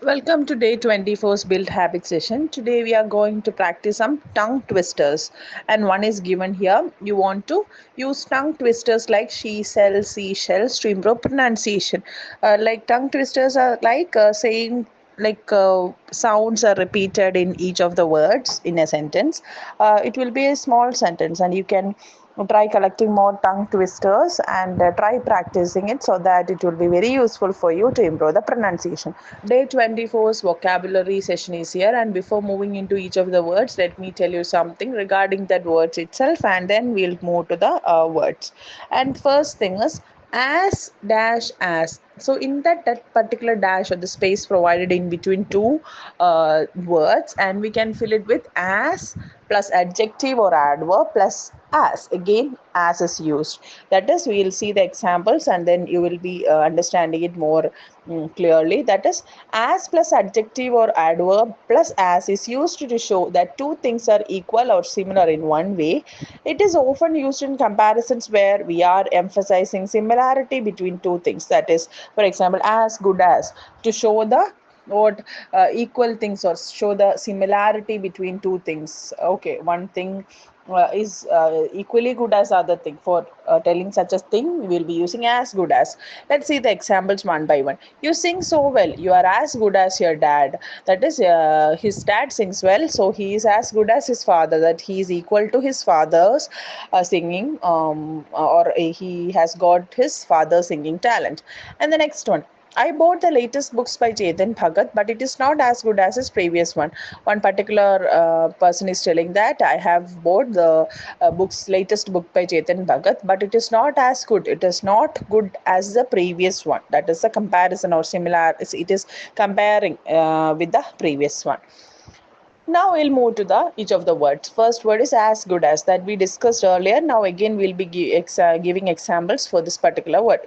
Welcome to day 24's Build Habit session. Today we are going to practice some tongue twisters, and one is given here. You want to use tongue twisters like she, shell, seashells to improve pronunciation. Like tongue twisters are like saying sounds are repeated in each of the words in a sentence. It will be a small sentence, and you can try collecting more tongue twisters and try practicing it so that it will be very useful for you to improve the pronunciation. Day 24's vocabulary session is here, and before moving into each of the words, let me tell you something regarding that words itself, and then we'll move to the words. And first thing is as dash as. So in that particular dash or the space provided in between two words, and we can fill it with as plus adjective or adverb plus as. Again, as is used. That is, we will see the examples and then you will be understanding it more clearly. That is, as plus adjective or adverb plus as is used to show that two things are equal or similar in one way. It is often used in comparisons where we are emphasizing similarity between two things. That is, for example, as good as, to show the what equal things or show the similarity between two things. Okay, one thing is equally good as other thing. For telling such a thing, we will be using as good as. Let's see the examples one by one. You sing so well, you are as good as your dad. That is, his dad sings well, so he is as good as his father, that he is equal to his father's singing, or he has got his father's singing talent. And the next one, I bought the latest books by Chetan Bhagat, but it is not as good as his previous one. One particular person is telling that I have bought the latest book by Chetan Bhagat, but it is not as good. It is not good as the previous one. That is a comparison or similar. It is comparing with the previous one. Now we'll move to the each of the words. First word is as good as, that we discussed earlier. Now again we'll be giving examples for this particular word.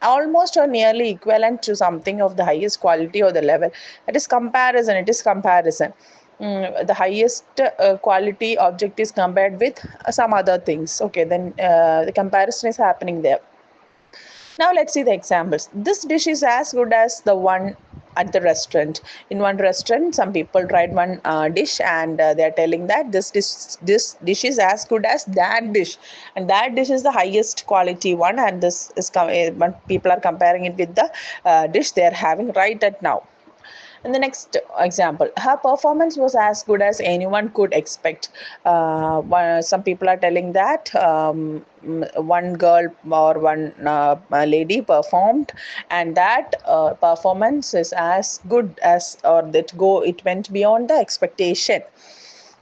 Almost or nearly equivalent to something of the highest quality or the level. That is comparison. It is comparison. The highest quality object is compared with some other things. Okay, then the comparison is happening there. Now let's see the examples. This dish is as good as the one at the restaurant. In one restaurant, some people tried one dish and they are telling that this dish is as good as that dish, and that dish is the highest quality one, and this is people are comparing it with the dish they are having right at now. And the next example, her performance was as good as anyone could expect. Some people are telling that one girl or one lady performed, and that performance is as good as, or it went beyond the expectation.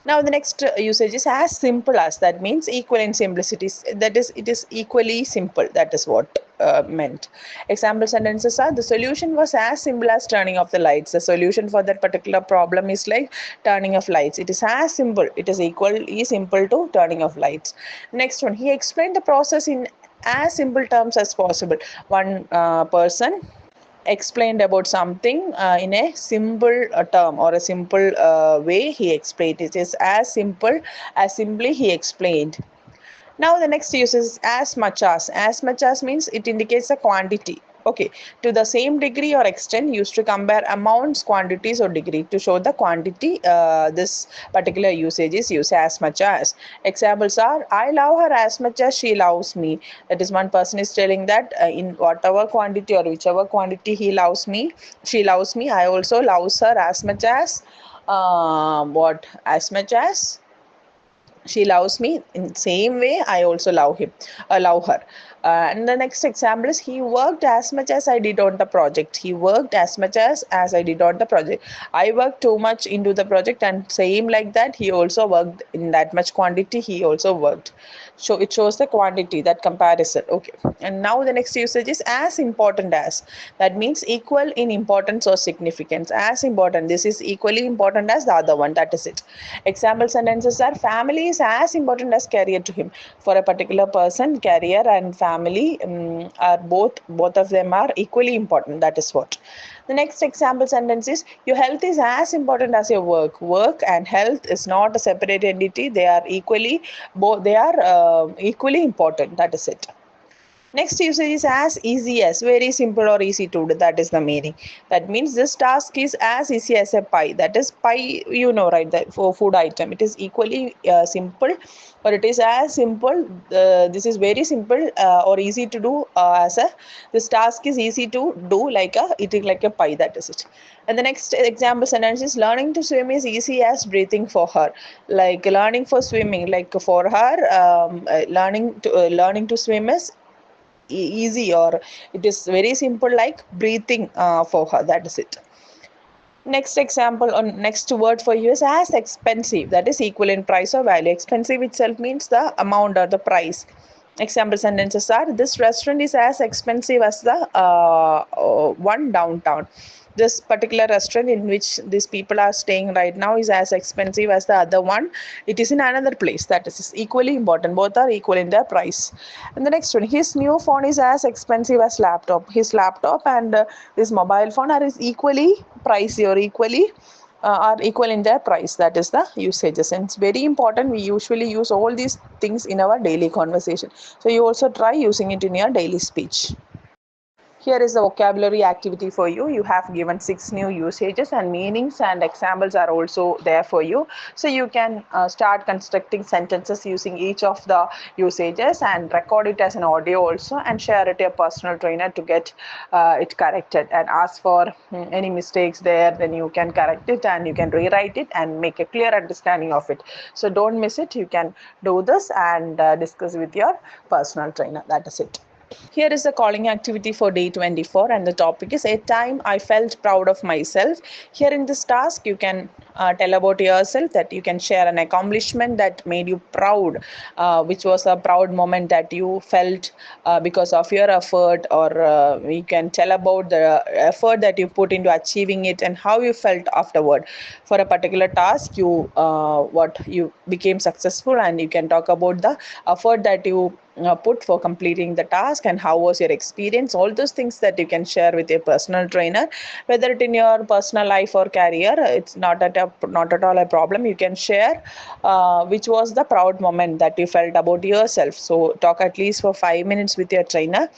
Now the next usage is as simple as. That means equal in simplicity. That is, it is equally simple. That is what meant. Example sentences are: the solution was as simple as turning off the lights. The solution for that particular problem is like turning off lights. It is as simple. It is equally simple to turning off lights. Next one, he explained the process in as simple terms as possible. One person explained about something in a simple term or a simple way. He explained it is as simple as simply he explained. Now the next use is as much as. As much as means it indicates a quantity. Okay, to the same degree or extent, used to compare amounts, quantities, or degree to show the quantity. This particular usage is used as much as. Examples are: I love her as much as she loves me. That is, one person is telling that in whatever quantity or whichever quantity he loves me, she loves me, I also loves her as much as as much as she loves me. In same way I also love her. And the next example is: he worked as much as I did on the project. He worked as much as I did on the project. I worked too much into the project, and same like that he also worked in that much quantity. He also worked, so it shows the quantity, that comparison. Okay, and now the next usage is as important as. That means equal in importance or significance. As important, this is equally important as the other one. That is it. Example sentences are: family is as important as career to him. For a particular person, career and family are both of them are equally important. That is what. The next example sentence is: your health is as important as your work. Work and health is not a separate entity. They are equally important. That is it. Next usage is as easy as, very simple or easy to do. That is the meaning. That means this task is as easy as a pie. That is pie, you know, right? That for food item, it is equally simple, or it is as simple. This is very simple or easy to do as a. This task is easy to do like a eating like a pie. That is it. And the next example sentence is learning to swim is easy as breathing for her. Like learning for swimming, like for her, learning to swim is easy, or it is very simple like breathing for her. That is it. Next example, or next word for you is as expensive. That is equal in price or value. Expensive itself means the amount or the price. Example sentences are, this restaurant is as expensive as the one downtown. This particular restaurant in which these people are staying right now is as expensive as the other one. It is in another place. That is equally important. Both are equal in their price. And the next one, his new phone is as expensive as laptop. His laptop and his mobile phone are is equally pricey, or equally are equal in their price. That is the usages, and it's very important. We usually use all these things in our daily conversation, so you also try using it in your daily speech. Here is the vocabulary activity for you. You have given 6 new usages, and meanings and examples are also there for you. So you can start constructing sentences using each of the usages and record it as an audio also, and share it to a personal trainer to get it corrected, and ask for any mistakes there. Then you can correct it, and you can rewrite it and make a clear understanding of it. So don't miss it. You can do this and discuss with your personal trainer. That is it. Here is the calling activity for day 24, and the topic is a time I felt proud of myself. Here in this task, you can tell about yourself, that you can share an accomplishment that made you proud, which was a proud moment that you felt because of your effort, or you can tell about the effort that you put into achieving it and how you felt afterward. For a particular task, you what you became successful, and you can talk about the effort that you put for completing the task, and how was your experience. All those things that you can share with your personal trainer, whether it in your personal life or career, it's not at all a problem. You can share which was the proud moment that you felt about yourself. So talk at least for 5 minutes with your trainer,